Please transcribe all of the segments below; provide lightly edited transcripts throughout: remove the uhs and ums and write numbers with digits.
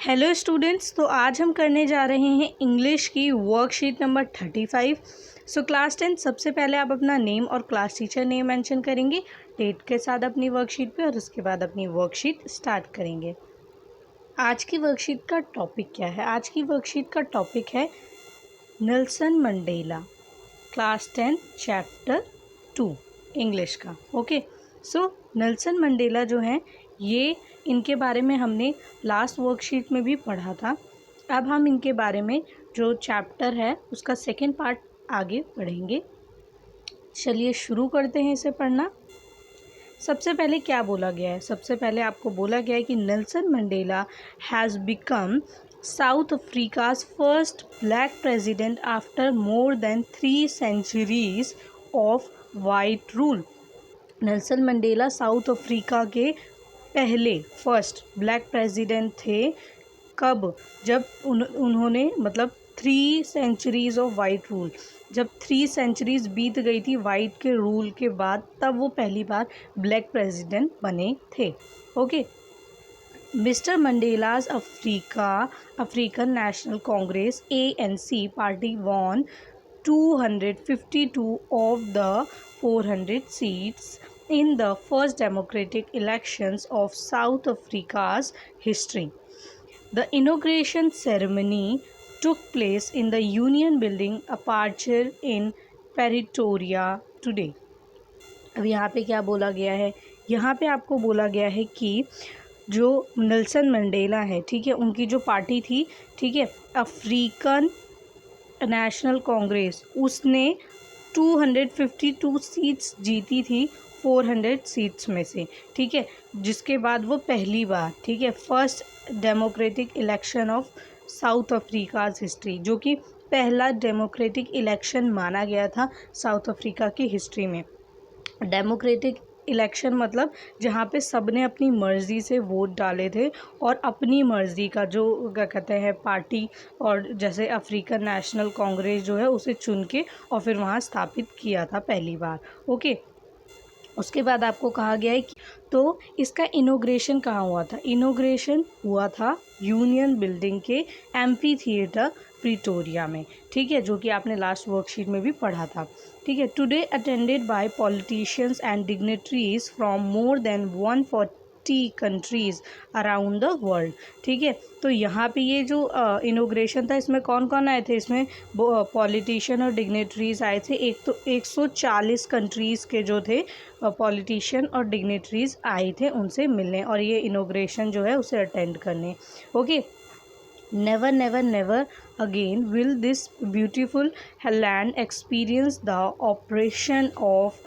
Hello students, तो आज हम करने जा रहे हैं इंग्लिश की वर्कशीट नंबर 35। सो क्लास 10 सबसे पहले आप अपना नेम और क्लास टीचर नेम मेंशन करेंगे डेट के साथ अपनी वर्कशीट पे, और उसके बाद अपनी वर्कशीट स्टार्ट करेंगे। आज की वर्कशीट का टॉपिक क्या है? आज की वर्कशीट का टॉपिक है Nelson Mandela, class 10 chapter 2 English का। ओके, सो नेल्सन मंडेला जो हैं ये, इनके बारे में हमने लास्ट वर्कशीट में भी पढ़ा था। अब हम इनके बारे में जो चैप्टर है उसका सेकेंड पार्ट आगे पढ़ेंगे। चलिए शुरू करते हैं इसे पढ़ना। सबसे पहले क्या बोला गया है? सबसे पहले आपको बोला गया है कि Nelson Mandela has become south Africa's first black president after more than 3 centuries of white rule. Nelson Mandela south Africa के पहले फर्स्ट ब्लैक प्रेसिडेंट थे। कब? जब उन्होंने मतलब 3 centuries ऑफ वाइट रूल, जब 3 centuries बीत गई थी वाइट के रूल के बाद, तब वो पहली बार ब्लैक प्रेसिडेंट बने थे। Okay, mister Mandela's African National Congress ANC party won 252 of the 400 seats in the first democratic elections of South Africa's history. The inauguration ceremony took place in the Union Building, Aperture in Pretoria today. अब यहाँ पे क्या बोला गया है? यहाँ पे आपको बोला गया है कि जो नेल्सन मंडेला है, ठीक है, उनकी जो पार्टी थी, ठीक है, अफ्रीकन नेशनल कांग्रेस, उसने 252 सीट्स जीती थी 400 सीट्स में से, ठीक है, जिसके बाद वो पहली बार, ठीक है, first democratic election of south Africa's history, जो कि पहला डेमोक्रेटिक इलेक्शन माना गया था साउथ अफ्रीका की हिस्ट्री में। डेमोक्रेटिक इलेक्शन मतलब जहाँ पे सबने अपनी मर्ज़ी से वोट डाले थे और अपनी मर्ज़ी का जो क्या कहते हैं पार्टी, और जैसे अफ्रीकन नेशनल कांग्रेस जो है उसे चुन के और फिर वहाँ स्थापित किया था पहली बार। ओके, उसके बाद आपको कहा गया है कि तो इसका इनॉग्रेशन कहाँ हुआ था? इनॉग्रेशन हुआ था यूनियन बिल्डिंग के एम्फी थिएटर प्रिटोरिया में, ठीक है, जो कि आपने लास्ट वर्कशीट में भी पढ़ा था, ठीक है। Today attended by politicians and dignitaries from more than 140 countries around the world, ठीक है। तो यहाँ पे ये जो इनॉग्रेशन था, इसमें कौन कौन आए थे? इसमें पॉलिटिशियन और डिग्नेटरीज आए थे। एक तो 140 कंट्रीज़ के जो थे पॉलिटिशियन और डिग्नेटरीज आए थे उनसे मिलने, और ये इनॉग्रेशन जो है उसे अटेंड करने। Okay, never never never again will this beautiful land experience the oppression of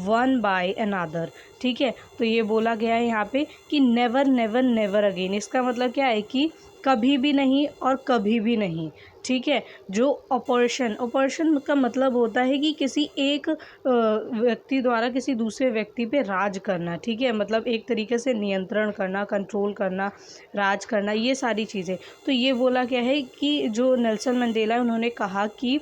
one by another, ठीक है। तो ये बोला गया है यहाँ पे कि never never never again, इसका मतलब क्या है कि कभी भी नहीं और कभी भी नहीं, ठीक है। जो ऑपरेशन का मतलब होता है कि किसी एक व्यक्ति द्वारा किसी दूसरे व्यक्ति पे राज करना, ठीक है, मतलब एक तरीके से नियंत्रण करना, कंट्रोल करना, राज करना, ये सारी चीज़ें। तो ये बोला गया है कि जो नेल्सन मंडेला उन्होंने कहा कि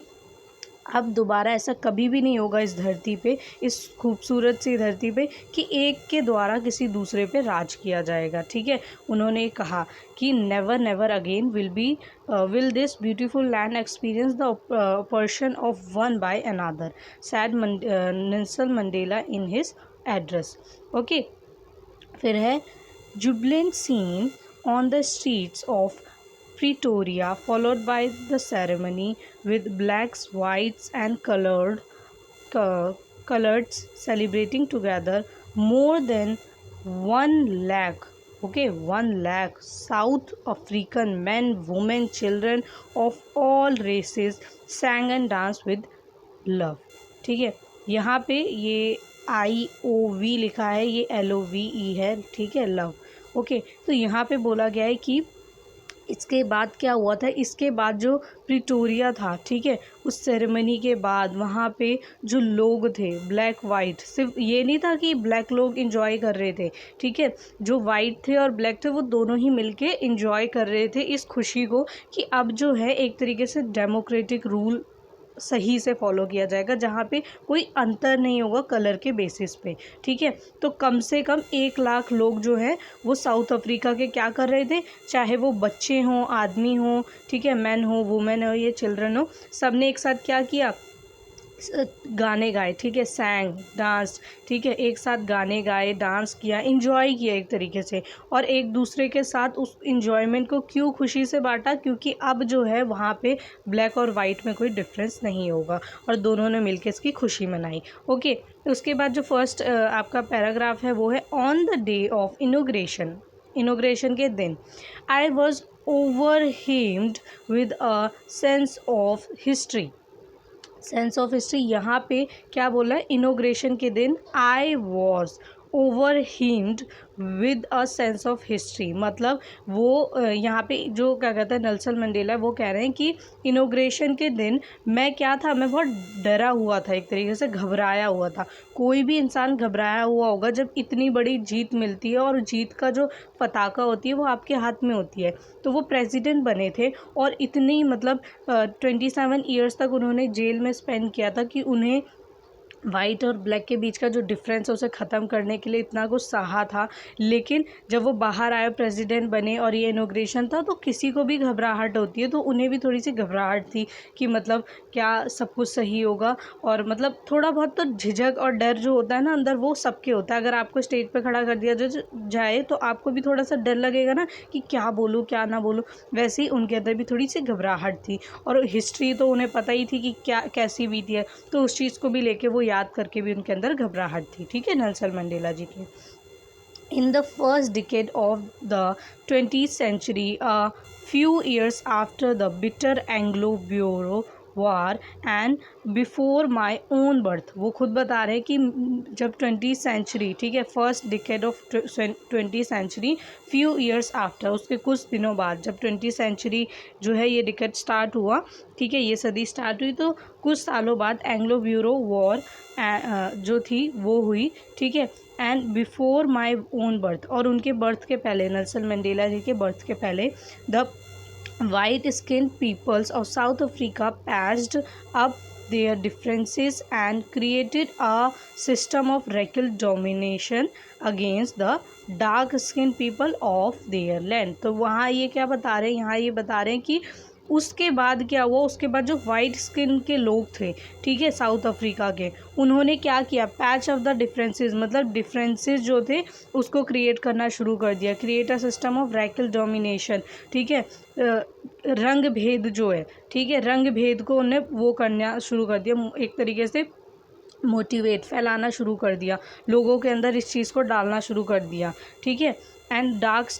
अब दोबारा ऐसा कभी भी नहीं होगा इस धरती पे, इस खूबसूरत सी धरती पे, कि एक के द्वारा किसी दूसरे पे राज किया जाएगा, ठीक है। उन्होंने कहा कि never never again will this beautiful land experience the oppression of one by another, said Nelson Mandela in his address. Okay, फिर है jubilant scene on the streets of Pretoria, followed by the ceremony with blacks, whites, and coloreds celebrating together. More than 1 lakh, okay, 1 lakh South African men, women, children of all races sang and danced with love, ठीक है। यहाँ पे ये IOV लिखा है, ये LOVE है, ठीक है, लव। ओके, तो यहाँ पे बोला गया है कि इसके बाद क्या हुआ था? इसके बाद जो प्रिटोरिया था, ठीक है, उस सेरेमनी के बाद वहाँ पे जो लोग थे ब्लैक वाइट, सिर्फ ये नहीं था कि ब्लैक लोग इंजॉय कर रहे थे, ठीक है, जो वाइट थे और ब्लैक थे वो दोनों ही मिलके इंजॉय कर रहे थे इस खुशी को कि अब जो है एक तरीके से डेमोक्रेटिक रूल सही से फॉलो किया जाएगा, जहाँ पे कोई अंतर नहीं होगा कलर के बेसिस पे, ठीक है। तो कम से कम 1 लाख लोग जो हैं वो साउथ अफ्रीका के क्या कर रहे थे, चाहे वो बच्चे हों, आदमी हों, ठीक है, मैन हो, वुमेन हो, ये चिल्ड्रन हो, सब ने एक साथ क्या किया, गाने गाए, ठीक है, सैंग, डांस, ठीक है, एक साथ गाने गाए, डांस किया, इन्जॉय किया एक तरीके से, और एक दूसरे के साथ उस इन्जॉयमेंट को क्यों खुशी से बांटा, क्योंकि अब जो है वहाँ पे ब्लैक और वाइट में कोई डिफरेंस नहीं होगा, और दोनों ने मिलकर इसकी खुशी मनाई। ओके, उसके बाद जो फर्स्ट आपका पैराग्राफ है वो है, on the day of inauguration, inauguration के दिन, I was overwhelmed with a sense of history. Sense of history यहाँ पे क्या बोला है, इनोग्रेशन के दिन I was overwhelmed with a sense of history, मतलब वो यहाँ पे जो क्या कहते हैं नेल्सन मंडेला, वो कह रहे हैं कि इनोग्रेशन के दिन मैं क्या था, मैं बहुत डरा हुआ था, एक तरीके से घबराया हुआ था। कोई भी इंसान घबराया हुआ होगा जब इतनी बड़ी जीत मिलती है, और जीत का जो पताका होती है वो आपके हाथ में होती है। तो वो प्रेसिडेंट बने थे, और इतनी मतलब 27 ईयर्स तक उन्होंने जेल में स्पेंड किया था कि उन्हें वाइट और ब्लैक के बीच का जो डिफरेंस है उसे ख़त्म करने के लिए इतना कुछ सहा था। लेकिन जब वो बाहर आए, प्रेसिडेंट बने, और ये इनॉग्रेशन था, तो किसी को भी घबराहट होती है, तो उन्हें भी थोड़ी सी घबराहट थी कि मतलब क्या सब कुछ सही होगा, और मतलब थोड़ा बहुत तो झिझक और डर जो होता है ना अंदर, वो सबके होता है। अगर आपको स्टेज पे खड़ा कर दिया जाए तो आपको भी थोड़ा सा डर लगेगा ना कि क्या बोलूँ क्या ना बोलूँ, वैसे ही उनके अंदर भी थोड़ी सी घबराहट थी। और हिस्ट्री तो उन्हें पता ही थी कि क्या कैसी बीती है, तो उस चीज़ को भी लेके वो याद करके भी उनके अंदर घबराहट थी, ठीक है, नेल्सन मंडेला जी की। In the first decade of the 20th century, a few years after the bitter Anglo-Boer War and before my own birth, वो खुद बता रहे हैं कि जब 20th सेंचुरी, ठीक है, first decade of 20th century, few years after, उसके कुछ दिनों बाद, जब 20th सेंचुरी जो है ये डिकेड स्टार्ट हुआ, ठीक है, ये सदी स्टार्ट हुई, तो कुछ सालों बाद एंग्लो ब्यूरो वॉर जो थी वो हुई, ठीक है, and before my own birth, और उनके बर्थ के पहले, नेल्सन मंडेला जी के बर्थ के पहले, the white skin peoples of South Africa patched up their differences and created a system of racial domination against the dark skinned people of their land। तो वहाँ ये क्या बता रहे हैं, यहाँ ये बता रहे हैं कि उसके बाद क्या हुआ, उसके बाद जो वाइट स्किन के लोग थे, ठीक है, साउथ अफ्रीका के, उन्होंने क्या किया, पैच ऑफ द डिफरेंसेस, मतलब डिफरेंसेस जो थे उसको क्रिएट करना शुरू कर दिया, create a system of racial domination, ठीक है, रंग भेद जो है, ठीक है, रंग भेद को उन्हें वो करना शुरू कर दिया, एक तरीके से मोटिवेट, फैलाना शुरू कर दिया, लोगों के अंदर इस चीज़ को डालना शुरू कर दिया, ठीक है। And dark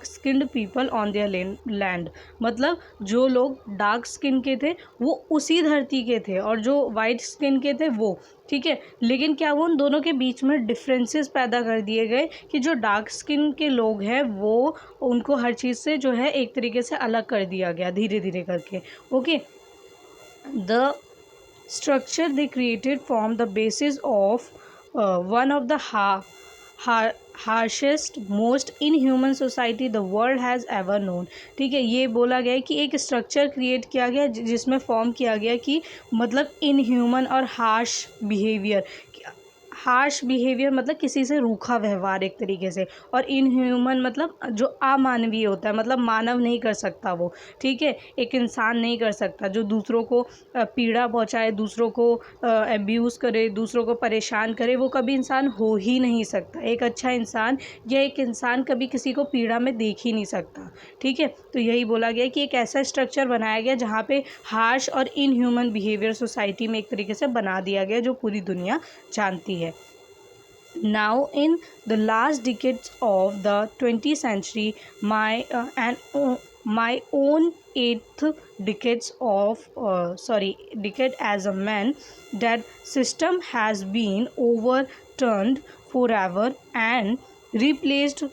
skinned people on their land, मतलब जो लोग डार्क स्किन के थे वो उसी धरती के थे, और जो वाइट स्किन के थे वो, ठीक है, लेकिन क्या वो उन दोनों के बीच में डिफरेंसेस पैदा कर दिए गए कि जो डार्क स्किन के लोग हैं वो, उनको हर चीज़ से जो है एक तरीके से अलग कर दिया गया धीरे धीरे करके। Okay, the structure they created formed the basis of one of the harshest, most inhuman society the world has ever known। ठीक है, ये बोला गया है कि एक स्ट्रक्चर क्रिएट किया गया जिसमें फॉर्म किया गया कि मतलब इनह्यूमन और हार्श बिहेवियर, हार्श बिहेवियर मतलब किसी से रूखा व्यवहार एक तरीके से, और इनह्यूमन मतलब जो अमानवीय होता है, मतलब मानव नहीं कर सकता वो, ठीक है, एक इंसान नहीं कर सकता जो दूसरों को पीड़ा पहुंचाए, दूसरों को अब्यूज़ करे, दूसरों को परेशान करे, वो कभी इंसान हो ही नहीं सकता। एक अच्छा इंसान या एक इंसान कभी किसी को पीड़ा में देख ही नहीं सकता, ठीक है। तो यही बोला गया कि एक ऐसा स्ट्रक्चर बनाया गया जहाँ पे हार्श और इनह्यूमन बिहेवियर सोसाइटी में एक तरीके से बना दिया गया, जो पूरी दुनिया जानती है। Now, in the last decades of the 20th century, my own eighth decade as a man, that system has been overturned forever and replaced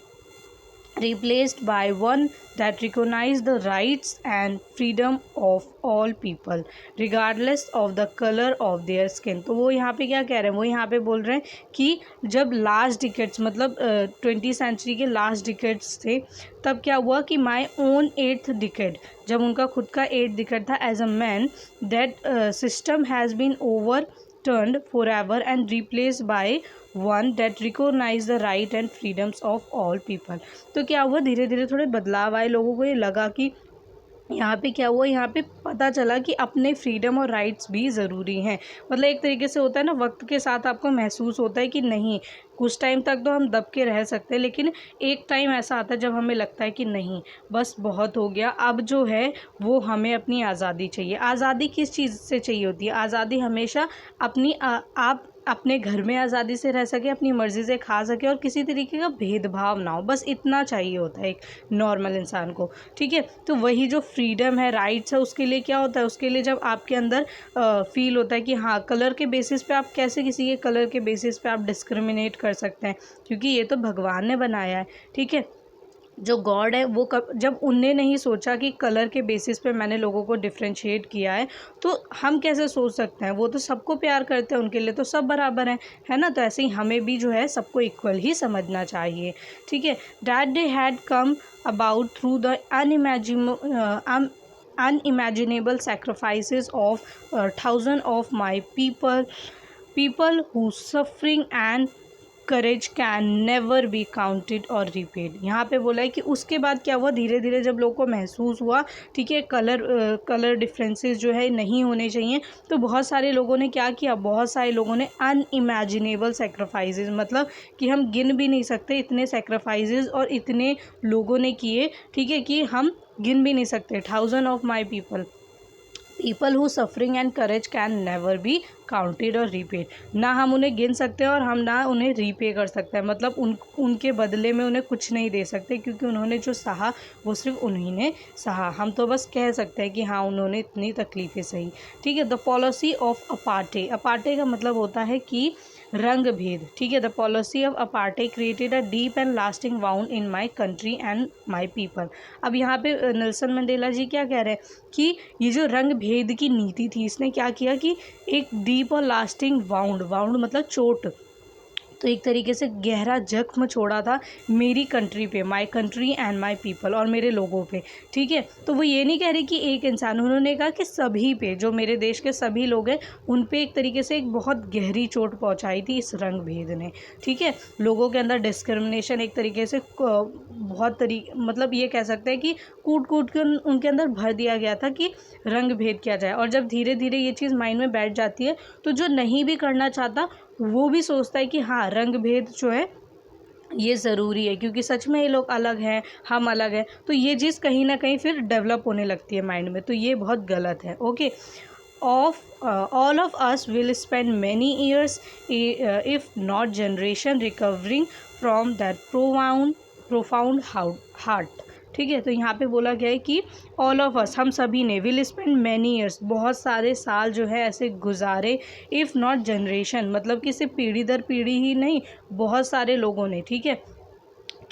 replaced by one that recognize the rights and freedom of all people regardless of the color of their skin। तो वो यहाँ पे क्या कह रहे हैं, वो यहाँ पे बोल रहे हैं कि जब लास्ट डिकेट्स मतलब 20th सेंचुरी के लास्ट डिकेट्स थे, तब क्या हुआ कि माई ओन 8th डिकेड, जब उनका खुद का 8th डिकेड था, as a man that system has been over turned forever and replaced by one that recognize the right and freedoms of all people। तो क्या हुआ, धीरे धीरे थोड़े बदलाव आए, लोगों को ये लगा कि यहाँ पे क्या हुआ, यहाँ पे पता चला कि अपने फ्रीडम और राइट्स भी ज़रूरी हैं। मतलब एक तरीके से होता है ना, वक्त के साथ आपको महसूस होता है कि नहीं, कुछ टाइम तक तो हम दब के रह सकते हैं, लेकिन एक टाइम ऐसा आता है जब हमें लगता है कि नहीं, बस बहुत हो गया, अब जो है वो हमें अपनी आज़ादी चाहिए। आज़ादी किस चीज़ से चाहिए होती है? आज़ादी हमेशा अपनी आप अपने घर में आज़ादी से रह सके, अपनी मर्ज़ी से खा सके और किसी तरीके का भेदभाव ना हो, बस इतना चाहिए होता है एक नॉर्मल इंसान को। ठीक है, तो वही जो फ्रीडम है, राइट्स है, उसके लिए क्या होता है, उसके लिए जब आपके अंदर फील होता है कि हाँ, कलर के बेसिस पे आप कैसे किसी के कलर के बेसिस पे आप डिस्क्रिमिनेट कर सकते हैं, क्योंकि ये तो भगवान ने बनाया है। ठीक है, जो गॉड है वो जब उनने नहीं सोचा कि कलर के बेसिस पे मैंने लोगों को डिफ्रेंशिएट किया है, तो हम कैसे सोच सकते हैं? वो तो सबको प्यार करते हैं, उनके लिए तो सब बराबर हैं, है ना? तो ऐसे ही हमें भी जो है सबको इक्वल ही समझना चाहिए। ठीक है, that day had come about through the unimaginable sacrifices of thousands of my people whose suffering and courage can never be counted और रिपेड। यहाँ पे बोला है कि उसके बाद क्या हुआ, धीरे धीरे जब लोगों को महसूस हुआ, ठीक है, कलर डिफरेंसेस जो है नहीं होने चाहिए, तो बहुत सारे लोगों ने क्या किया, बहुत सारे लोगों ने अनइमेजिनेबल सेक्रीफाइसेस, मतलब कि हम गिन भी नहीं सकते इतने सेक्रीफाइसेस और इतने लोगों ने किए, ठीक है, कि हम गिन भी नहीं सकते। Thousand of my people who suffering and courage can never be counted और रीपेड। ना हम उन्हें गिन सकते हैं और हम ना उन्हें रीपे कर सकते हैं, मतलब उनके बदले में उन्हें कुछ नहीं दे सकते, क्योंकि उन्होंने जो सहा वो सिर्फ उन्हीं ने सहा। हम तो बस कह सकते हैं कि हाँ, उन्होंने इतनी तकलीफ़ें सही। ठीक है, the policy of apartheid, apartheid का मतलब होता है कि रंग भेद। ठीक है, the policy of apartheid created a deep and lasting wound in my country and my people. अब यहाँ पे नेल्सन मंडेला जी क्या कह रहे हैं कि ये जो रंग भेद की नीति थी, इसने क्या किया कि एक डीप और लास्टिंग वाउंड मतलब चोट, तो एक तरीके से गहरा जख्म छोड़ा था मेरी कंट्री पे, माई कंट्री एंड माई पीपल, और मेरे लोगों पे। ठीक है, तो वो ये नहीं कह रही कि एक इंसान, उन्होंने कहा कि सभी पे, जो मेरे देश के सभी लोग हैं उन पे एक तरीके से एक बहुत गहरी चोट पहुंचाई थी इस रंग भेद ने। ठीक है, लोगों के अंदर डिस्क्रिमिनेशन एक तरीके से बहुत मतलब ये कह सकते हैं कि कूट कूट के उनके अंदर भर दिया गया था कि रंग भेद किया जाए। और जब धीरे धीरे ये चीज़ माइंड में बैठ जाती है, तो जो नहीं भी करना चाहता वो भी सोचता है कि हाँ, रंग भेद जो है ये ज़रूरी है, क्योंकि सच में ये लोग अलग हैं, हम अलग हैं, तो ये चीज़ कहीं ना कहीं फिर डेवलप होने लगती है माइंड में, तो ये बहुत गलत है। Okay, all of us will spend many years, if not generation, recovering from that profound heart। ठीक है, तो यहाँ पे बोला गया है कि ऑल ऑफ अस, हम सभी ने, विल स्पेंड मैनी ईयर्स, बहुत सारे साल जो है ऐसे गुजारे, इफ़ नॉट जनरेशन, मतलब कि सिर्फ पीढ़ी दर पीढ़ी ही नहीं, बहुत सारे लोगों ने। ठीक है,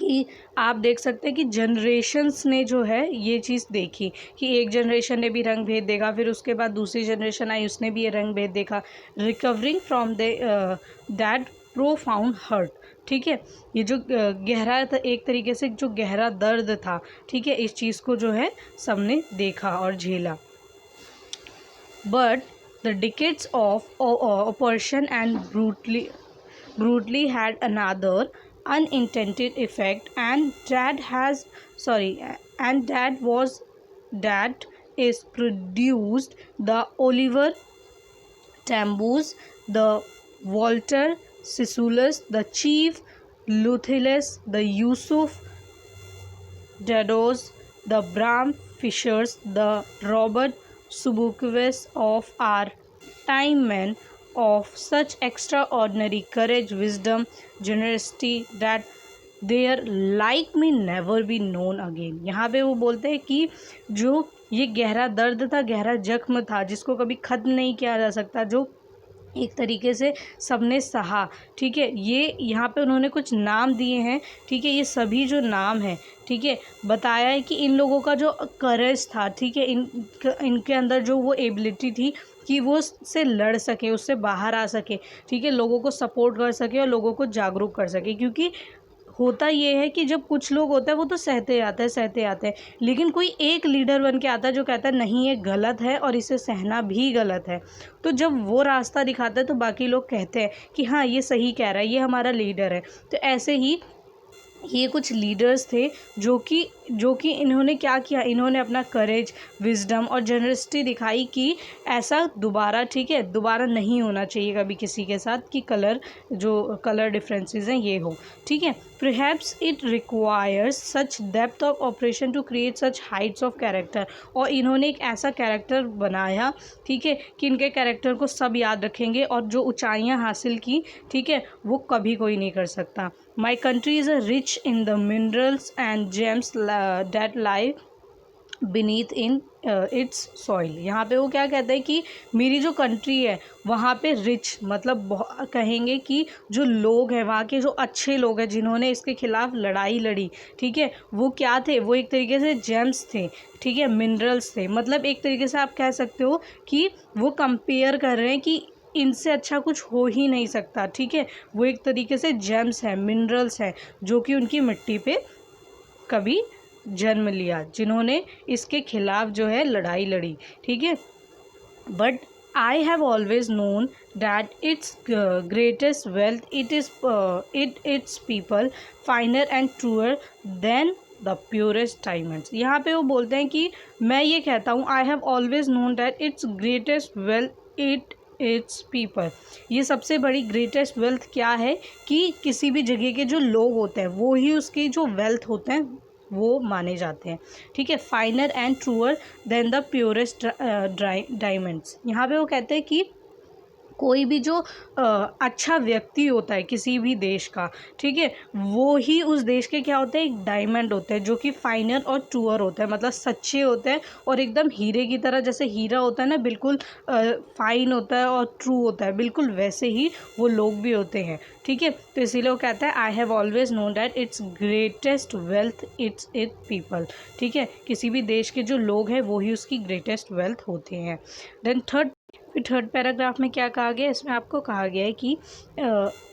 कि आप देख सकते हैं कि जनरेशन्स ने जो है ये चीज़ देखी कि एक जनरेशन ने भी रंग भेद देखा, फिर उसके बाद दूसरी जनरेशन आई, उसने भी ये रंग भेद देखा। Recovering from that profound hurt. ठीक है, ये जो गहरा था, एक तरीके से जो गहरा दर्द था, ठीक है, इस चीज़ को जो है सबने देखा और झेला। But the decades of operation and brutally had another unintended effect, and that is produced the Oliver Tambo's, the Walter Sissulus, the Chief Luthilus, the Yusuf Dados, the Bram Fishers, the Robert Subukiewicz of our time, men of such extraordinary courage, wisdom, generosity that their like may never be known again। यहाँ पे वो बोलते हैं कि जो ये गहरा दर्द था, गहरा जख्म था, जिसको कभी ख़त्म नहीं किया जा सकता, जो एक तरीके से सबने सहा, ठीक है। ये यहाँ पे उन्होंने कुछ नाम दिए हैं, ठीक है। ये सभी जो नाम हैं, ठीक है, बताया है कि इन लोगों का जो करेज था, ठीक है, इनके अंदर जो वो एबिलिटी थी कि वो उससे लड़ सके, उससे बाहर आ सके, ठीक है, लोगों को सपोर्ट कर सके और लोगों को जागरूक कर सके। क्योंकि होता ये है कि जब कुछ लोग होते हैं वो तो सहते आते हैं, लेकिन कोई एक लीडर बन के आता है जो कहता है नहीं ये गलत है और इसे सहना भी गलत है। तो जब वो रास्ता दिखाता है तो बाकी लोग कहते हैं कि हाँ ये सही कह रहा है, ये हमारा लीडर है। तो ऐसे ही ये कुछ लीडर्स थे जो कि इन्होंने क्या किया, इन्होंने अपना करेज, विजडम और जनरसिटी दिखाई कि ऐसा दोबारा, ठीक है, दोबारा नहीं होना चाहिए कभी किसी के साथ कि कलर डिफरेंसेस हैं ये हो, ठीक है। Perhaps it requires such depth of operation to create such heights of character। और इन्होंने एक ऐसा कैरेक्टर बनाया, ठीक है, कि इनके कैरेक्टर को सब याद रखेंगे और जो ऊंचाइयां हासिल की, ठीक है, वो कभी कोई नहीं कर सकता। My country is rich in the minerals and gems that lie beneath in its soil। यहाँ पे वो क्या कहते हैं कि मेरी जो कंट्री है वहाँ पे रिच मतलब कहेंगे कि जो लोग हैं वहाँ के जो अच्छे लोग हैं जिन्होंने इसके खिलाफ लड़ाई लड़ी, ठीक है, वो क्या थे, वो एक तरीके से जेम्स थे, ठीक है, मिनरल्स थे। मतलब एक तरीके से आप कह सकते हो कि वो कंपेयर कर रहे हैं कि इनसे अच्छा कुछ हो ही नहीं सकता, ठीक है। वो एक तरीके से जेम्स हैं, मिनरल्स हैं, जो कि उनकी मिट्टी पे कभी जन्म लिया, जिन्होंने इसके खिलाफ जो है लड़ाई लड़ी, ठीक है। But I have always known that its greatest wealth its people finer and truer than the purest diamonds. यहाँ पे वो बोलते हैं कि मैं ये कहता हूँ, आई have always known that its greatest wealth its people. ये सबसे बड़ी ग्रेटेस्ट वेल्थ क्या है कि किसी भी जगह के जो लोग होते हैं वो ही उसकी जो वेल्थ होते हैं वो माने जाते हैं, ठीक है। Finer and truer than the purest diamonds. यहाँ पे वो कहते हैं कि कोई भी जो अच्छा व्यक्ति होता है किसी भी देश का, ठीक है, वो ही उस देश के क्या होते हैं, एक डायमंड होते हैं जो कि फाइनर और ट्रूअर होते हैं, मतलब सच्चे होते हैं और एकदम हीरे की तरह, जैसे हीरा होता है ना बिल्कुल फाइन होता है और ट्रू होता है, बिल्कुल वैसे ही वो लोग भी होते हैं, ठीक है। तो इसीलिए वो कहता है आई have always known that its greatest wealth it's it people, ठीक है, किसी भी देश के जो लोग हैं वो ही उसकी ग्रेटेस्ट वेल्थ होते हैं। देन थर्ड पैराग्राफ में क्या कहा गया, इसमें आपको कहा गया है कि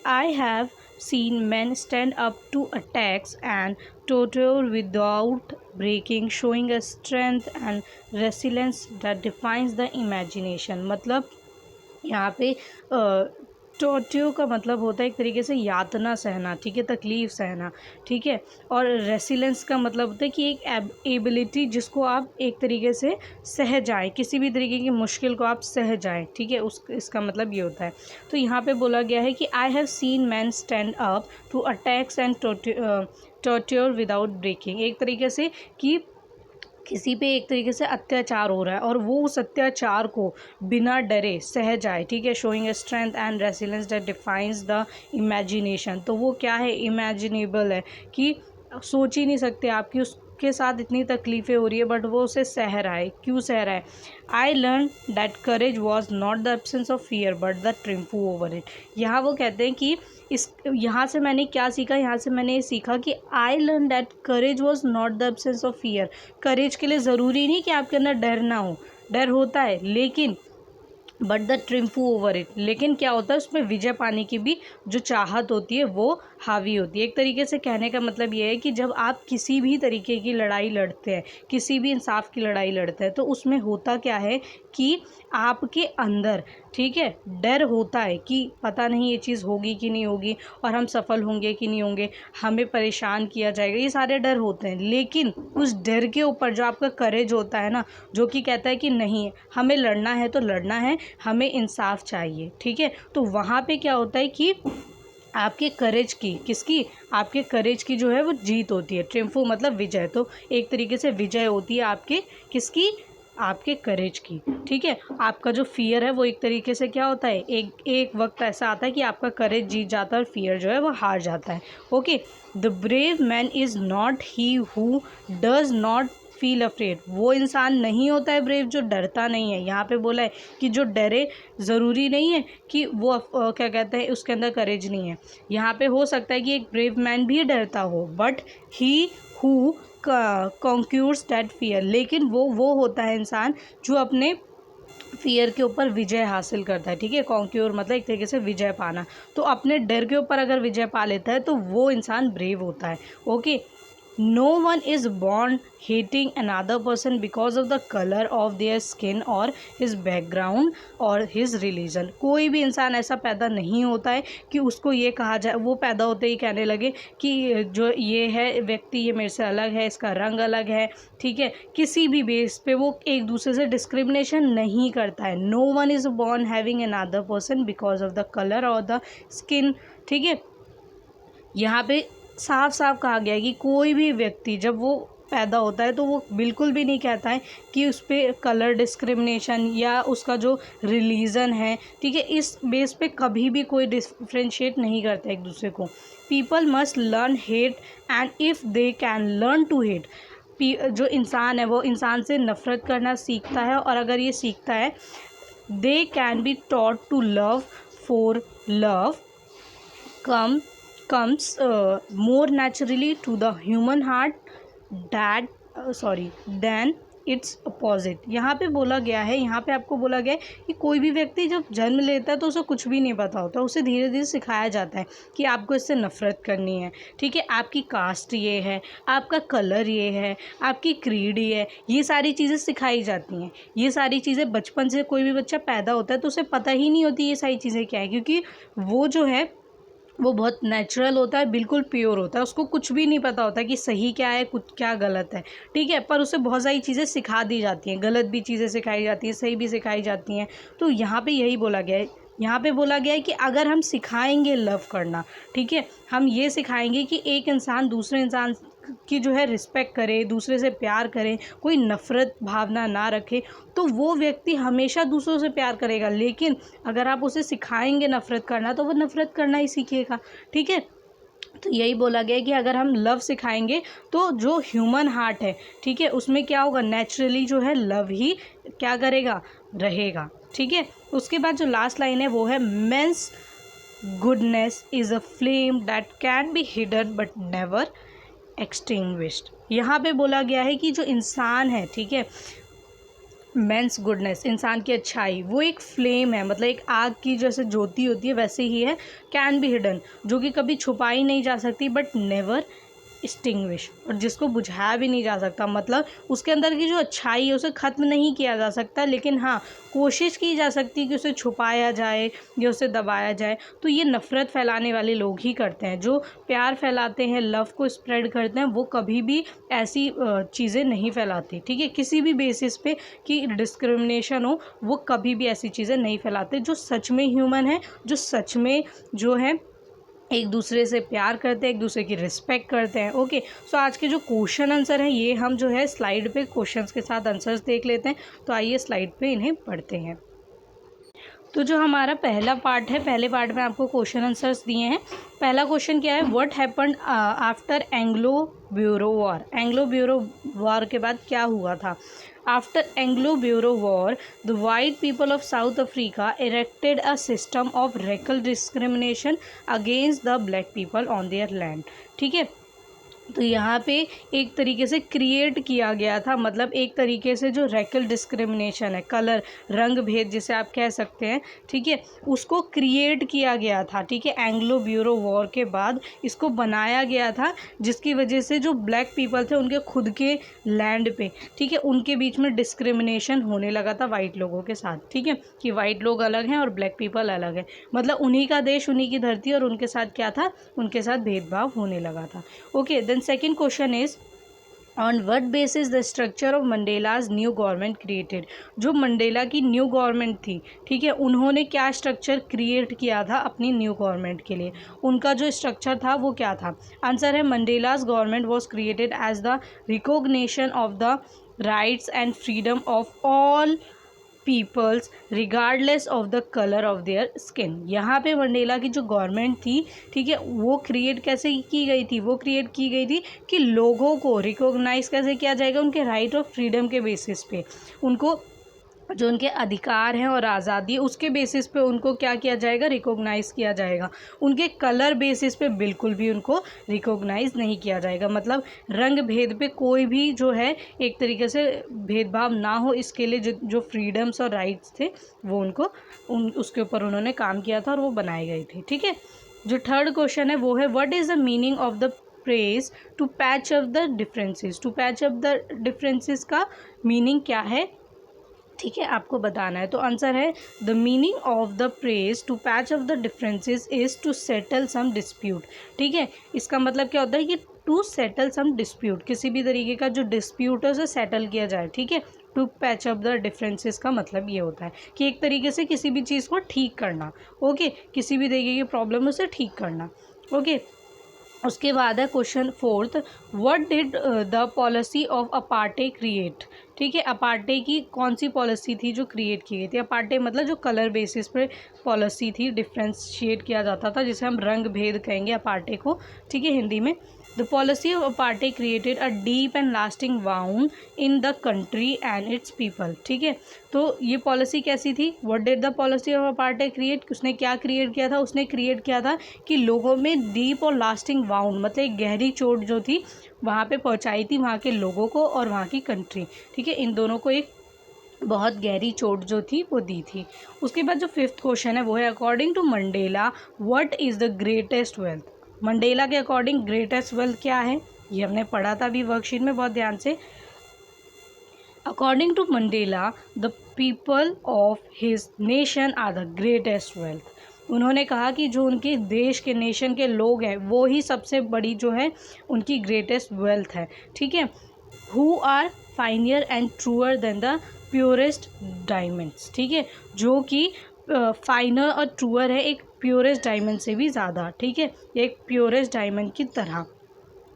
I have seen men stand up to attacks and totter without breaking, showing a strength and resilience that defines the imagination। मतलब यहाँ पे टोर्ट्यो का मतलब होता है एक तरीके से यातना सहना, ठीक है, तकलीफ़ सहना, ठीक है। और रेसिलेंस का मतलब होता है कि एक एबिलिटी जिसको आप एक तरीके से सह जाएं, किसी भी तरीके की मुश्किल को आप सह जाएं, ठीक है, इसका मतलब ये होता है। तो यहाँ पे बोला गया है कि I have seen man stand up to attacks and torture without breaking. एक तरीके से कि किसी पे एक तरीके से अत्याचार हो रहा है और वो उस अत्याचार को बिना डरे सह जाए, ठीक है, showing a strength and resilience that defies the imagination. तो वो क्या है, इमेजिनेबल है कि सोच ही नहीं सकते आपकी उसके साथ इतनी तकलीफ़ें हो रही है बट वो उसे सह रहा है। क्यों सह रहा है? I learn that courage was not the absence of fear but the triumph over it. यहाँ वो कहते हैं कि यहाँ से मैंने क्या सीखा, यहाँ से मैंने ये सीखा कि I learn that courage was not the absence of fear. Courage के लिए ज़रूरी नहीं कि आपके अंदर डर ना हो, डर होता है लेकिन but the triumph over it, लेकिन क्या होता है उसमें विजय पाने की भी जो चाहत होती है वो हावी होती है। एक तरीके से कहने का मतलब ये है कि जब आप किसी भी तरीके की लड़ाई लड़ते हैं, किसी भी इंसाफ की लड़ाई लड़ते हैं, तो उसमें होता क्या है कि आपके अंदर, ठीक है, डर होता है कि पता नहीं ये चीज़ होगी कि नहीं होगी और हम सफल होंगे कि नहीं होंगे, हमें परेशान किया जाएगा, ये सारे डर होते हैं। लेकिन उस डर के ऊपर जो आपका करेज होता है ना, जो कि कहता है कि नहीं हमें लड़ना है तो लड़ना है, हमें इंसाफ चाहिए, ठीक है, तो वहाँ पे क्या होता है कि आपके करेज की, किसकी, आपके करेज की जो है वो जीत होती है। ट्रिम्फो मतलब विजय, तो एक तरीके से विजय होती है आपके किसकी, आपके करेज की, ठीक है। आपका जो फियर है वो एक तरीके से क्या होता है, एक वक्त ऐसा आता है कि आपका करेज जीत जाता है और फियर जो है वो हार जाता है। Okay, the brave man is not he who does not feel afraid, वो इंसान नहीं होता है ब्रेव जो डरता नहीं है। यहाँ पे बोला है कि जो डरे, ज़रूरी नहीं है कि वो क्या कहते हैं उसके अंदर करेज नहीं है। यहाँ पे हो सकता है कि एक ब्रेव मैन भी डरता हो, but he who conquers that fear, लेकिन वो होता है इंसान जो अपने फियर के ऊपर विजय हासिल करता है। ठीक है, कॉन्क्योर मतलब एक तरीके से विजय पाना। तो अपने डर के ऊपर अगर विजय पा लेता है तो वो इंसान ब्रेव होता है। Okay, no one is born hating another person because of the colour of their skin और हिज बैकग्राउंड और हिज रिलीजन। कोई भी इंसान ऐसा पैदा नहीं होता है कि उसको ये कहा जाए, वो पैदा होते ही कहने लगे कि जो ये है व्यक्ति ये मेरे से अलग है, इसका रंग अलग है। ठीक है, किसी भी बेस पे वो एक दूसरे से डिस्क्रिमिनेशन नहीं करता है। No one is born having another person because of the colour और द स्किन। ठीक है, यहाँ पे साफ साफ कहा गया है कि कोई भी व्यक्ति जब वो पैदा होता है तो वो बिल्कुल भी नहीं कहता है कि उस पर कलर डिस्क्रिमिनेशन या उसका जो रिलीजन है, ठीक है, इस बेस पे कभी भी कोई डिफ्रेंशिएट नहीं करता एक दूसरे को। People must learn hate and if they can learn to hate, जो इंसान है वो इंसान से नफ़रत करना सीखता है, और अगर ये सीखता है they can be taught to love, for love comes more naturally to the human heart than its opposite। यहाँ पे बोला गया है, यहाँ पे आपको बोला गया है कि कोई भी व्यक्ति जब जन्म लेता है तो उसे कुछ भी नहीं पता होता, उसे धीरे धीरे सिखाया जाता है कि आपको इससे नफ़रत करनी है। ठीक है, आपकी कास्ट ये है, आपका कलर ये है, आपकी क्रीड ये है, ये सारी चीज़ें सिखाई जाती हैं। ये सारी चीज़ें बचपन से कोई भी बच्चा पैदा होता है तो उसे पता ही नहीं होती ये सारी चीज़ें क्या है, क्योंकि वो जो है वो बहुत नेचुरल होता है, बिल्कुल प्योर होता है, उसको कुछ भी नहीं पता होता कि सही क्या है, कुछ क्या गलत है। ठीक है, पर उसे बहुत सारी चीज़ें सिखा दी जाती हैं, गलत भी चीज़ें सिखाई जाती हैं, सही भी सिखाई जाती हैं। तो यहाँ पे यही बोला गया है, यहाँ पे बोला गया है कि अगर हम सिखाएंगे लव करना, ठीक है, हम ये सिखाएंगे कि एक इंसान दूसरे इंसान की जो है रिस्पेक्ट करे, दूसरे से प्यार करे, कोई नफ़रत भावना ना रखे, तो वो व्यक्ति हमेशा दूसरों से प्यार करेगा। लेकिन अगर आप उसे सिखाएंगे नफ़रत करना तो वो नफ़रत करना ही सीखेगा। ठीक है, तो यही बोला गया है कि अगर हम लव सिखाएंगे तो जो ह्यूमन हार्ट है, ठीक है, उसमें क्या होगा, नेचुरली जो है लव ही क्या करेगा, रहेगा। ठीक है, उसके बाद जो लास्ट लाइन है वो है man's goodness is a flame that can be hidden but never extinguished. यहाँ पे बोला गया है कि जो इंसान है, ठीक है, मेंस गुडनेस, इंसान की अच्छाई, वो एक फ्लेम है, मतलब एक आग की जैसे ज्योति होती है वैसे ही है, कैन बी हिडन, जो कि कभी छुपाई नहीं जा सकती, बट नेवर एक्सटिंग्विश, और जिसको बुझाया भी नहीं जा सकता। मतलब उसके अंदर की जो अच्छाई है उसे ख़त्म नहीं किया जा सकता, लेकिन हाँ कोशिश की जा सकती है कि उसे छुपाया जाए या उसे दबाया जाए। तो ये नफ़रत फैलाने वाले लोग ही करते हैं। जो प्यार फैलाते हैं, लव को स्प्रेड करते हैं, वो कभी भी ऐसी चीज़ें नहीं फैलाते। ठीक है, किसी भी बेसिस पे कि डिस्क्रिमिनेशन हो, वो कभी भी ऐसी चीज़ें नहीं फैलाते। जो सच में ह्यूमन है, जो सच में जो है एक दूसरे से प्यार करते हैं, एक दूसरे की रिस्पेक्ट करते हैं। ओके, सो आज के जो क्वेश्चन आंसर हैं ये हम जो है स्लाइड पे क्वेश्चंस के साथ आंसर्स देख लेते हैं। तो आइए स्लाइड पे इन्हें पढ़ते हैं। तो जो हमारा पहला पार्ट है, पहले पार्ट में आपको क्वेश्चन आंसर्स दिए हैं। पहला क्वेश्चन क्या है, what happened after Anglo bureau war. Anglo bureau war के बाद क्या हुआ था। After Anglo-Boer War, the white people of South Africa erected a system of racial discrimination against the black people on their land. ठीक है, तो यहाँ पे एक तरीके से क्रिएट किया गया था, मतलब एक तरीके से जो रैकल डिस्क्रिमिनेशन है, कलर रंग भेद जिसे आप कह सकते हैं, ठीक है, उसको क्रिएट किया गया था। ठीक है, एंग्लो ब्यूरो वॉर के बाद इसको बनाया गया था, जिसकी वजह से जो ब्लैक पीपल थे उनके खुद के लैंड पे, ठीक है, उनके बीच में डिस्क्रिमिनेशन होने लगा था वाइट लोगों के साथ। ठीक है, कि वाइट लोग अलग हैं और ब्लैक पीपल अलग है, मतलब उन्हीं का देश, उन्हीं की धरती, और उनके साथ क्या था, उनके साथ भेदभाव होने लगा था। Okay, then second question is on what basis the structure of Mandela's new government created. जो मंडेला की न्यू गवर्नमेंट थी, ठीक है, उन्होंने क्या स्ट्रक्चर क्रिएट किया था अपनी न्यू गवर्नमेंट के लिए, उनका जो स्ट्रक्चर था वो क्या था। आंसर है Mandela's government was created as the recognition of the rights and freedom of all peoples regardless of the colour of their skin. यहाँ पे मंडेला की जो गवर्नमेंट थी, ठीक है, वो क्रिएट कैसे की गई थी? वो क्रिएट की गई थी कि लोगों को रिकॉग्नाइज कैसे किया जाएगा, उनके राइट ऑफ फ्रीडम के बेसिस पे, उनको जो उनके अधिकार हैं और आज़ादी उसके बेसिस पे उनको क्या किया जाएगा? रिकॉग्नाइज़ किया जाएगा। उनके कलर बेसिस पे बिल्कुल भी उनको रिकॉग्नाइज़ नहीं किया जाएगा। मतलब रंग भेद पे कोई भी जो है एक तरीके से भेदभाव ना हो, इसके लिए जो जो फ्रीडम्स और राइट्स थे वो उनको उसके ऊपर उन्होंने काम किया था और वो बनाए गए थे। ठीक है, जो थर्ड क्वेश्चन है वो है what is the meaning of the phrase to patch up the differences. To patch up the differences का मीनिंग क्या है? ठीक है, आपको बताना है। तो आंसर है the meaning of the phrase to patch of the differences is to settle some dispute. ठीक है, इसका मतलब क्या होता है कि टू सेटल सम डिस्प्यूट, किसी भी तरीके का जो डिस्प्यूट है उसे सेटल किया जाए। ठीक है, to patch up the differences का मतलब ये होता है कि एक तरीके से किसी भी चीज़ को ठीक करना। ओके, किसी भी तरीके की प्रॉब्लम उसे ठीक करना। ओके, उसके बाद है question fourth, what did the policy of apartheid create. ठीक है, अपार्टे की कौन सी पॉलिसी थी जो क्रिएट की गई थी? अपार्टे मतलब जो कलर बेसिस पे पॉलिसी थी, डिफ्रेंशिएट किया जाता था, जिसे हम रंग भेद कहेंगे अपार्टे को। ठीक है, हिंदी में the policy of apartheid created a deep and lasting wound in the country and its people. ठीक है, तो ये पॉलिसी कैसी थी? What did the policy of apartheid create, उसने क्या क्रिएट किया था? उसने क्रिएट किया था कि लोगों में डीप और लास्टिंग वाउंड मतलब एक गहरी चोट जो थी वहाँ पे पहुँचाई थी, वहाँ के लोगों को और वहाँ की कंट्री। ठीक है, इन दोनों को एक बहुत गहरी चोट जो थी वो दी थी। उसके बाद जो फिफ्थ क्वेश्चन है वो है according to Mandela what is the greatest wealth. Mandela के अकॉर्डिंग ग्रेटेस्ट वेल्थ क्या है? ये हमने पढ़ा था अभी वर्कशीट में, बहुत ध्यान से। According to Mandela the people of his nation are the greatest wealth. उन्होंने कहा कि जो उनके देश के नेशन के लोग हैं वो ही सबसे बड़ी जो है उनकी ग्रेटेस्ट वेल्थ है। ठीक है, who are finer and truer than the purest diamonds. ठीक है, जो कि फाइनर और ट्रूअर है एक प्योरेस्ट डायमंड से भी ज़्यादा। ठीक है, एक प्योरेस्ट डायमंड की तरह।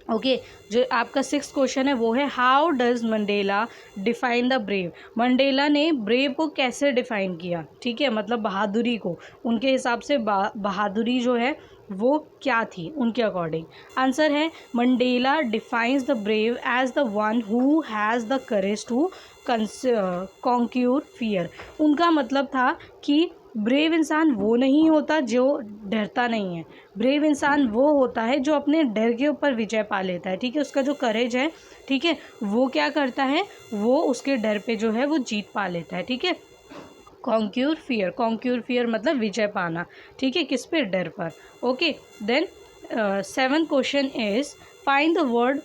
ओके, जो आपका सिक्स क्वेश्चन है वो है how does Mandela define the brave. Mandela ने ब्रेव को कैसे डिफाइन किया? ठीक है, मतलब बहादुरी को, उनके हिसाब से बहादुरी जो है वो क्या थी उनके अकॉर्डिंग? आंसर है Mandela defines the brave as the one who has the courage to conquer fear. उनका मतलब था कि ब्रेव इंसान वो नहीं होता जो डरता नहीं है, ब्रेव इंसान वो होता है जो अपने डर के ऊपर विजय पा लेता है। ठीक है, उसका जो करेज है, ठीक है, वो क्या करता है, वो उसके डर पे जो है वो जीत पा लेता है। ठीक है, कॉन्क्यूर फियर मतलब विजय पाना। ठीक है, किस पे? डर पर। Okay, then seven question is find the word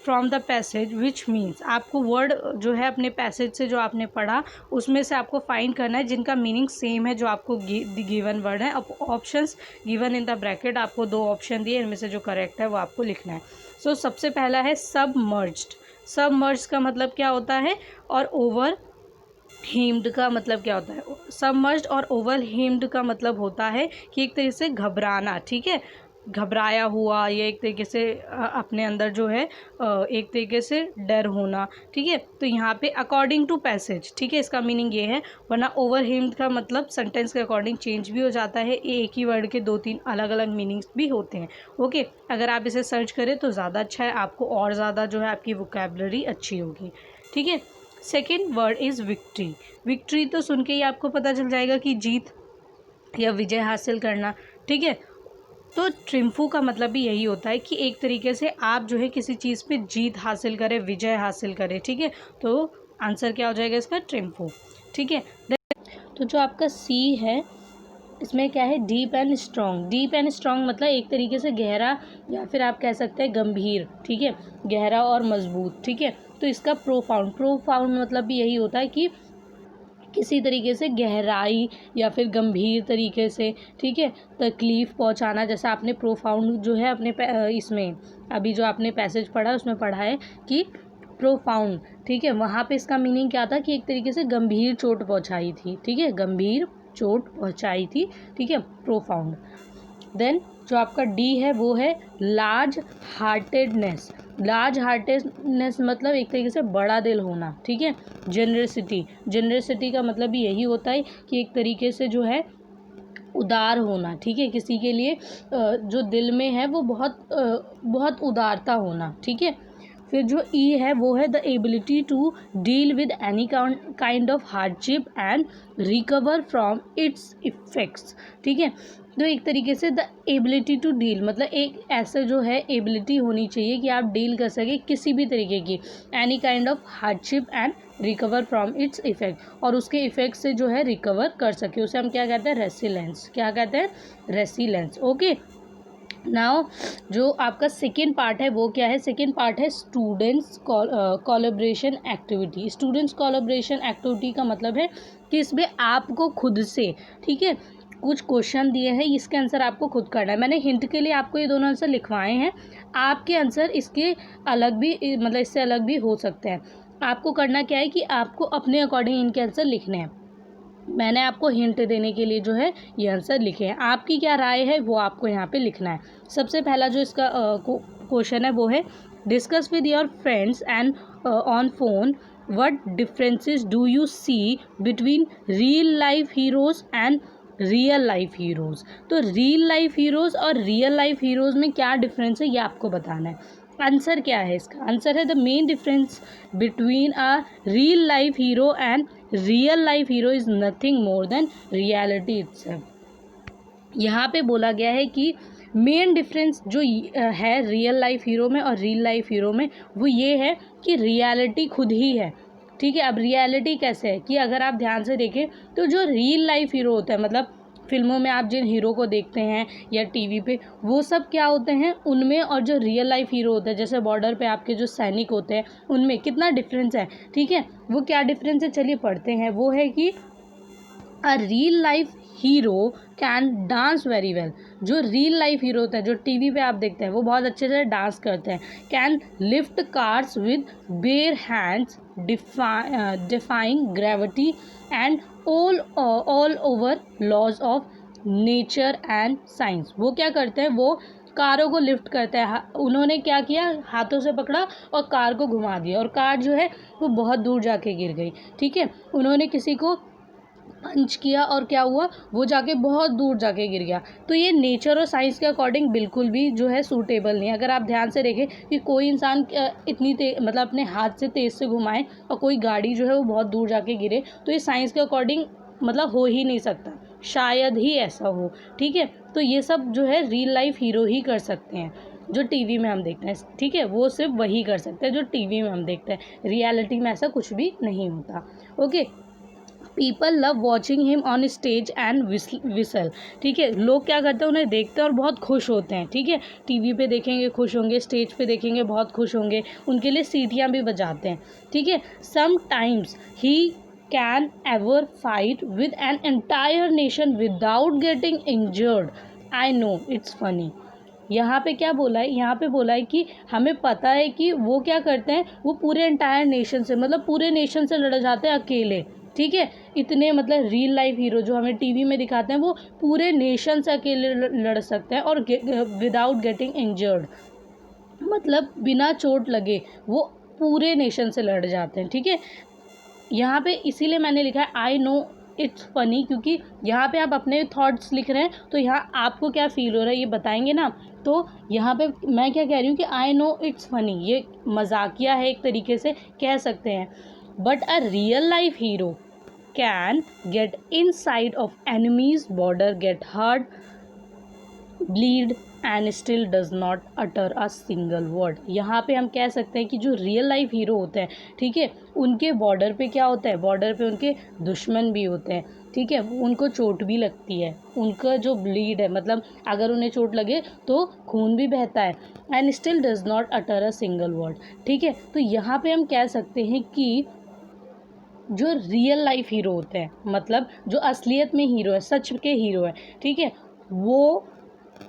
from the passage which means. आपको वर्ड जो है अपने पैसेज से जो आपने पढ़ा उसमें से आपको फाइंड करना है जिनका मीनिंग सेम है जो आपको गिवन वर्ड है। अब options given in the bracket, आपको दो ऑप्शन दिए, इनमें से जो करेक्ट है वो आपको लिखना है। सो सबसे पहला है सबमर्ज्ड। सबमर्ज्ड का मतलब क्या होता है? और ओवर हेम्ड का मतलब क्या होता है? सबमर्ज्ड और ओवर हेम्ड का मतलब होता है कि एक तरीके से घबराना। ठीक है, घबराया हुआ, या एक तरीके से अपने अंदर जो है एक तरीके से डर होना। ठीक है, तो यहाँ पे अकॉर्डिंग टू पैसेज, ठीक है, इसका मीनिंग ये है। वरना ओवर हेम्ड का मतलब सेंटेंस के अकॉर्डिंग चेंज भी हो जाता है, एक ही वर्ड के दो तीन अलग अलग मीनिंग्स भी होते हैं। ओके, अगर आप इसे सर्च करें तो ज़्यादा अच्छा है, आपको और ज़्यादा जो है आपकी वोकैबुलरी अच्छी होगी। ठीक है, second word is victory. Victory तो सुन के ही आपको पता चल जाएगा कि जीत या विजय हासिल करना। ठीक है, तो ट्रिम्फू का मतलब भी यही होता है कि एक तरीके से आप जो है किसी चीज़ पे जीत हासिल करें, विजय हासिल करें। ठीक है, तो आंसर क्या हो जाएगा इसका? ट्रिम्फू। ठीक है, तो जो आपका सी है इसमें क्या है? Deep and strong. Deep and strong मतलब एक तरीके से गहरा, या फिर आप कह सकते हैं गंभीर। ठीक है, गहरा और मजबूत। ठीक है, तो इसका प्रोफाउंड। प्रोफाउंड मतलब भी यही होता है कि किसी तरीके से गहराई या फिर गंभीर तरीके से, ठीक है, तकलीफ़ पहुंचाना। जैसा आपने प्रोफाउंड जो है अपने इसमें अभी जो आपने पैसेज पढ़ा उसमें पढ़ा है कि प्रोफाउंड, ठीक है, वहाँ पे इसका मीनिंग क्या था कि एक तरीके से गंभीर चोट पहुंचाई थी। ठीक है, गंभीर चोट पहुंचाई थी। ठीक है, प्रोफाउंड। देन जो आपका डी है वो है लार्ज हार्टेडनेस। लार्ज हार्टेडनेस मतलब एक तरीके से बड़ा दिल होना, ठीक है। जेनरसिटी का मतलब भी यही होता है कि एक तरीके से जो है उदार होना, ठीक है, किसी के लिए जो दिल में है वो बहुत उदारता होना, ठीक है। फिर जो ई है वो है the ability to deal with any kind of hardship and recover from its effects, ठीक है। तो एक तरीके से द एबिलिटी टू डील मतलब एक ऐसा जो है एबिलिटी होनी चाहिए कि आप डील कर सके किसी भी तरीके की any kind of hardship and recover from its effect, और उसके इफेक्ट से जो है रिकवर कर सके, उसे हम क्या कहते हैं, रेसिलेंस। क्या कहते हैं, रेसिलेंस। ओके, नाउ जो आपका सेकेंड पार्ट है वो क्या है, सेकेंड पार्ट है students collaboration activity. Students collaboration activity का मतलब है कि इसमें आपको खुद से, ठीक है, कुछ क्वेश्चन दिए हैं, इसके आंसर आपको खुद करना है। मैंने हिंट के लिए आपको ये दोनों आंसर लिखवाए हैं, आपके आंसर इसके अलग भी मतलब इससे अलग भी हो सकते हैं। आपको करना क्या है कि आपको अपने अकॉर्डिंग इनके आंसर लिखने हैं। मैंने आपको हिंट देने के लिए जो है ये आंसर लिखे हैं, आपकी क्या राय है वो आपको यहाँ पे लिखना है। सबसे पहला जो इसका क्वेश्चन है वो है discuss with your friends and on phone what differences do you see between real life heroes and real life heroes. तो रियल लाइफ हीरोज़ और रियल लाइफ हीरोज़ में क्या डिफरेंस है ये आपको बताना है। आंसर क्या है इसका, आंसर है the main difference between a real life hero and real life hero is nothing more than reality itself. यहाँ पे बोला गया है कि मेन डिफरेंस जो है रियल लाइफ हीरो में और रियल लाइफ हीरो में वो ये है कि रियलिटी खुद ही है, ठीक है। अब रियलिटी कैसे है कि अगर आप ध्यान से देखें तो जो रियल लाइफ हीरो होता है, मतलब फिल्मों में आप जिन हीरो को देखते हैं या टीवी पे, वो सब क्या होते हैं उनमें, और जो रियल लाइफ हीरो होता है जैसे बॉर्डर पे आपके जो सैनिक होते हैं उनमें कितना डिफरेंस है, ठीक है। वो क्या डिफरेंस है चलिए पढ़ते हैं। वो है कि अ real life hero can dance very well. जो रियल लाइफ हीरो होता है जो टीवी पे आप देखते हैं वो बहुत अच्छे से डांस करते हैं। Can lift cars with bare hands defying gravity and all over laws of nature and science. वो क्या करते हैं, वो कारों को लिफ्ट करते हैं। उन्होंने क्या किया, हाथों से पकड़ा और कार को घुमा दिया, और कार जो है वो बहुत दूर जाके गिर गई, ठीक है। उन्होंने किसी को पंच किया और क्या हुआ, वो जाके बहुत दूर जाके गिर गया। तो ये नेचर और साइंस के अकॉर्डिंग बिल्कुल भी जो है सूटेबल नहीं है। अगर आप ध्यान से देखें कि कोई इंसान इतनी मतलब अपने हाथ से तेज़ से घुमाए और कोई गाड़ी जो है वो बहुत दूर जाके गिरे, तो ये साइंस के अकॉर्डिंग मतलब हो ही नहीं सकता, शायद ही ऐसा हो, ठीक है। तो ये सब जो है रियल लाइफ हीरो ही कर सकते हैं, जो टीवी में हम देखते हैं, ठीक है, वो सिर्फ वही कर सकते हैं जो टीवी में हम देखते हैं। रियलिटी में ऐसा कुछ भी नहीं होता। Okay, people love watching him on stage and whistle, ठीक है। लोग क्या करते हैं, उन्हें देखते हैं और बहुत खुश होते हैं, ठीक है। टीवी पे देखेंगे खुश होंगे, स्टेज पे देखेंगे बहुत खुश होंगे, उनके लिए सीटियाँ भी बजाते हैं, ठीक है। Sometimes he can ever fight with an entire nation without getting injured. I know it's funny. यहाँ पे क्या बोला है, यहाँ पे बोला है कि हमें पता है कि वो क्या करते हैं, वो पूरे एंटायर नेशन से मतलब पूरे नेशन से लड़ जाते हैं अकेले, ठीक है। इतने मतलब रियल लाइफ हीरो जो हमें टीवी में दिखाते हैं वो पूरे नेशन से अकेले लड़ सकते हैं और विदाउट गेटिंग इंजर्ड, मतलब बिना चोट लगे वो पूरे नेशन से लड़ जाते हैं, ठीक है। यहाँ पे इसीलिए मैंने लिखा है आई नो इट्स फनी, क्योंकि यहाँ पे आप अपने थॉट्स लिख रहे हैं, तो यहाँ आपको क्या फील हो रहा है ये बताएंगे ना। तो यहाँ पे मैं क्या कह रही हूँ कि आई नो इट्स फनी, ये मजाकिया है एक तरीके से कह सकते हैं। But a real life hero can get inside of enemies border, get hurt, bleed and still does not utter a single word. यहाँ पे हम कह सकते हैं कि जो रियल लाइफ हीरो होते हैं, ठीक है, उनके बॉर्डर पे क्या होता है, बॉर्डर पे उनके दुश्मन भी होते हैं, ठीक है, उनको चोट भी लगती है, उनका जो ब्लीड है मतलब अगर उन्हें चोट लगे तो खून भी बहता है, and still does not utter a single word, ठीक है। तो यहाँ पे हम कह सकते हैं कि जो रियल लाइफ हीरो होते हैं, मतलब जो असलियत में हीरो है, सच के हीरो है, ठीक है, वो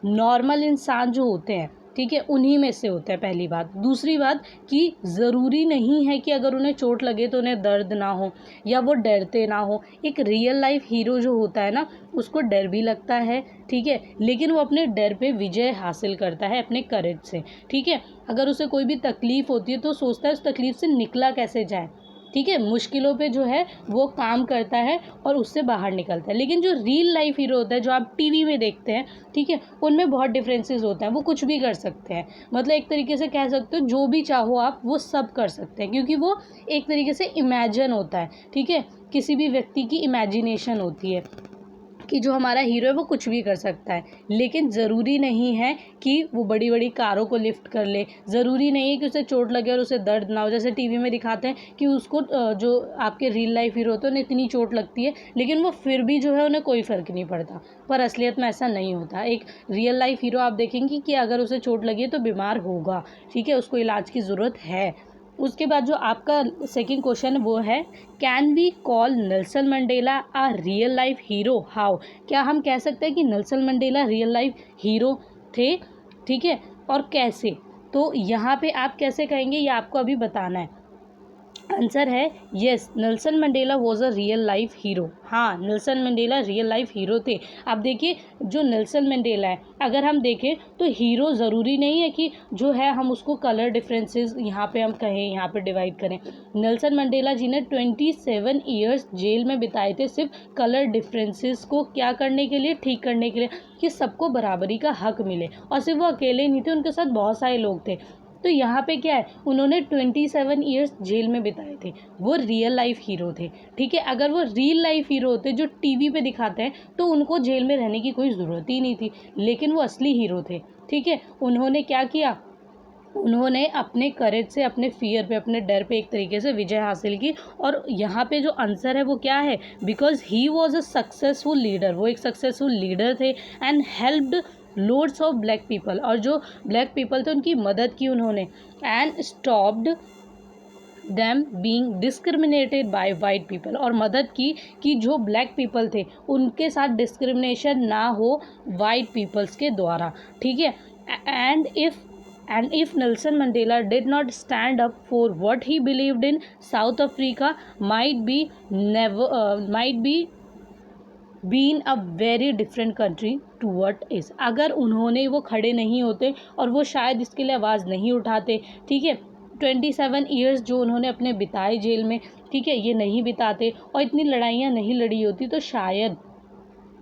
नॉर्मल इंसान जो होते हैं, ठीक है, उन्हीं में से होता है, पहली बात। दूसरी बात कि ज़रूरी नहीं है कि अगर उन्हें चोट लगे तो उन्हें दर्द ना हो या वो डरते ना हो। एक रियल लाइफ हीरो जो होता है ना, उसको डर भी लगता है, ठीक है, लेकिन वो अपने डर पे विजय हासिल करता है अपने करेज से, ठीक है। अगर उसे कोई भी तकलीफ़ होती है तो सोचता है उस तकलीफ़ से निकला कैसे जाए, ठीक है, मुश्किलों पे जो है वो काम करता है और उससे बाहर निकलता है। लेकिन जो रियल लाइफ हीरो होता है, जो आप टीवी में देखते हैं, ठीक है, उनमें बहुत डिफरेंसेस होते हैं। वो कुछ भी कर सकते हैं, मतलब एक तरीके से कह सकते हो जो भी चाहो आप वो सब कर सकते हैं, क्योंकि वो एक तरीके से इमेजिन होता है, ठीक है, किसी भी व्यक्ति की इमेजिनेशन होती है कि जो हमारा हीरो है वो कुछ भी कर सकता है। लेकिन ज़रूरी नहीं है कि वो बड़ी बड़ी कारों को लिफ्ट कर ले, ज़रूरी नहीं है कि उसे चोट लगे और उसे दर्द ना हो। जैसे टीवी में दिखाते हैं कि उसको जो आपके रियल लाइफ हीरो होते हैं उन्हें इतनी चोट लगती है, लेकिन वो फिर भी जो है उन्हें कोई फ़र्क नहीं पड़ता। पर असलियत में ऐसा नहीं होता। एक रियल लाइफ हीरो आप देखेंगे कि अगर उसे चोट लगी है तो बीमार होगा, ठीक है, उसको इलाज की ज़रूरत है। उसके बाद जो आपका सेकंड क्वेश्चन है वो है, can we call Nelson Mandela a real life hero, how? क्या हम कह सकते हैं कि Nelson Mandela real life hero थे, ठीक है, और कैसे? तो यहाँ पे आप कैसे कहेंगे ये आपको अभी बताना है। आंसर है yes, Nelson Mandela was a real life hero. हाँ, Nelson Mandela real life hero थे। अब देखिए, जो नेल्सन मंडेला है, अगर हम देखें तो हीरो ज़रूरी नहीं है कि जो है हम उसको कलर डिफरेंसेस यहाँ पे हम कहें, यहाँ पे डिवाइड करें। नेल्सन मंडेला जी ने 27 ईयर्स जेल में बिताए थे, सिर्फ कलर डिफरेंसेस को क्या करने के लिए, ठीक करने के लिए, कि सबको बराबरी का हक मिले। और सिर्फ वो अकेले नहीं थे, उनके साथ बहुत सारे लोग थे। तो यहाँ पे क्या है, उन्होंने 27 ईयर्स जेल में बिताए थे, वो रियल लाइफ हीरो थे, ठीक है। अगर वो रियल लाइफ हीरो होते जो टीवी पे दिखाते हैं तो उनको जेल में रहने की कोई ज़रूरत ही नहीं थी, लेकिन वो असली हीरो थे, ठीक है। उन्होंने क्या किया, उन्होंने अपने करेज से, अपने फियर पे, अपने डर पे एक तरीके से विजय हासिल की। और यहाँ पे जो आंसर है वो क्या है, because he was a successful leader, वो एक सक्सेसफुल लीडर थे, and helped loads of black people, और जो ब्लैक पीपल थे उनकी मदद की उन्होंने, and stopped them being discriminated by white people, और मदद की कि जो ब्लैक पीपल थे उनके साथ डिस्क्रिमिनेशन ना हो वाइट पीपल्स के द्वारा, ठीक है। And if Nelson Mandela did not stand up for what he believed in, South Africa might be been a very different country to what is। अगर उन्होंने वो खड़े नहीं होते और वो शायद इसके लिए आवाज़ नहीं उठाते, ठीक है, 27 ईयर्स जो उन्होंने अपने बिताए जेल में, ठीक है, ये नहीं बिताते और इतनी लड़ाइयाँ नहीं लड़ी होती, तो शायद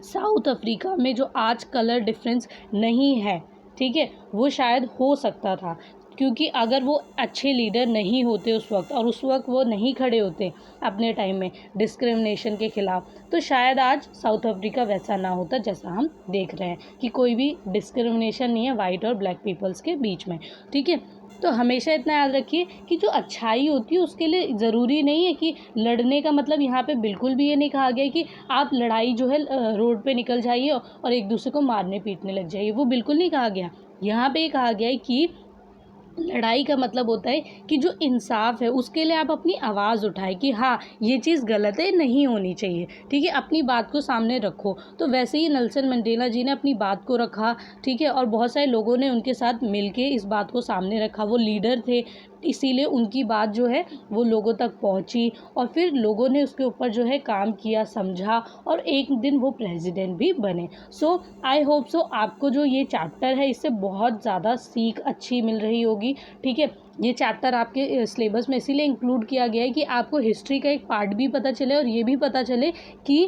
साउथ अफ्रीका में जो आज कलर डिफरेंस नहीं है, ठीक है, वो शायद हो सकता था। क्योंकि अगर वो अच्छे लीडर नहीं होते उस वक्त, और उस वक्त वो नहीं खड़े होते अपने टाइम में डिस्क्रिमिनेशन के ख़िलाफ़, तो शायद आज साउथ अफ्रीका वैसा ना होता जैसा हम देख रहे हैं कि कोई भी डिस्क्रिमिनेशन नहीं है वाइट और ब्लैक पीपल्स के बीच में, ठीक है। तो हमेशा इतना याद रखिए कि जो अच्छाई होती है उसके लिए ज़रूरी नहीं है कि लड़ने का मतलब, यहाँ पे बिल्कुल भी ये नहीं कहा गया कि आप लड़ाई जो है रोड पे निकल जाइए और एक दूसरे को मारने पीटने लग जाइए, वो बिल्कुल नहीं कहा गया। यहाँ पे कहा गया है कि लड़ाई का मतलब होता है कि जो इंसाफ है उसके लिए आप अपनी आवाज़ उठाएं कि हाँ ये चीज़ गलत है, नहीं होनी चाहिए, ठीक है, अपनी बात को सामने रखो। तो वैसे ही नेल्सन मंडेला जी ने अपनी बात को रखा, ठीक है, और बहुत सारे लोगों ने उनके साथ मिलके इस बात को सामने रखा। वो लीडर थे, इसीलिए उनकी बात जो है वो लोगों तक पहुंची, और फिर लोगों ने उसके ऊपर जो है काम किया, समझा, और एक दिन वो प्रेसिडेंट भी बने। सो आई होप सो आपको जो ये चैप्टर है इससे बहुत ज़्यादा सीख अच्छी मिल रही होगी, ठीक है। ये चैप्टर आपके सिलेबस में इसीलिए इंक्लूड किया गया है कि आपको हिस्ट्री का एक पार्ट भी पता चले और ये भी पता चले कि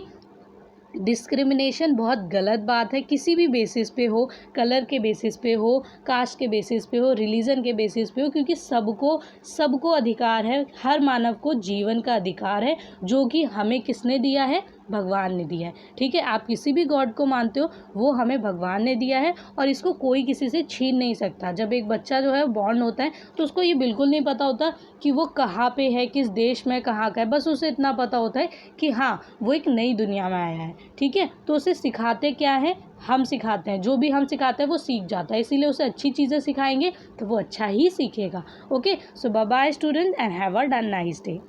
डिस्क्रिमिनेशन बहुत गलत बात है, किसी भी बेसिस पे हो, कलर के बेसिस पे हो, कास्ट के बेसिस पे हो, रिलीजन के बेसिस पे हो, क्योंकि सबको अधिकार है, हर मानव को जीवन का अधिकार है, जो कि हमें किसने दिया है, भगवान ने दिया है, ठीक है। आप किसी भी गॉड को मानते हो, वो हमें भगवान ने दिया है और इसको कोई किसी से छीन नहीं सकता। जब एक बच्चा जो है बॉर्न होता है तो उसको ये बिल्कुल नहीं पता होता कि वो कहाँ पे है, किस देश में, कहाँ का है, बस उसे इतना पता होता है कि हाँ वो एक नई दुनिया में आया है, ठीक है। तो उसे सिखाते क्या है, हम सिखाते हैं, जो भी हम सिखाते हैं वो सीख जाता है, इसीलिए उसे अच्छी चीज़ें सिखाएंगे तो वो अच्छा ही सीखेगा। Okay, so bye bye student and have a nice day.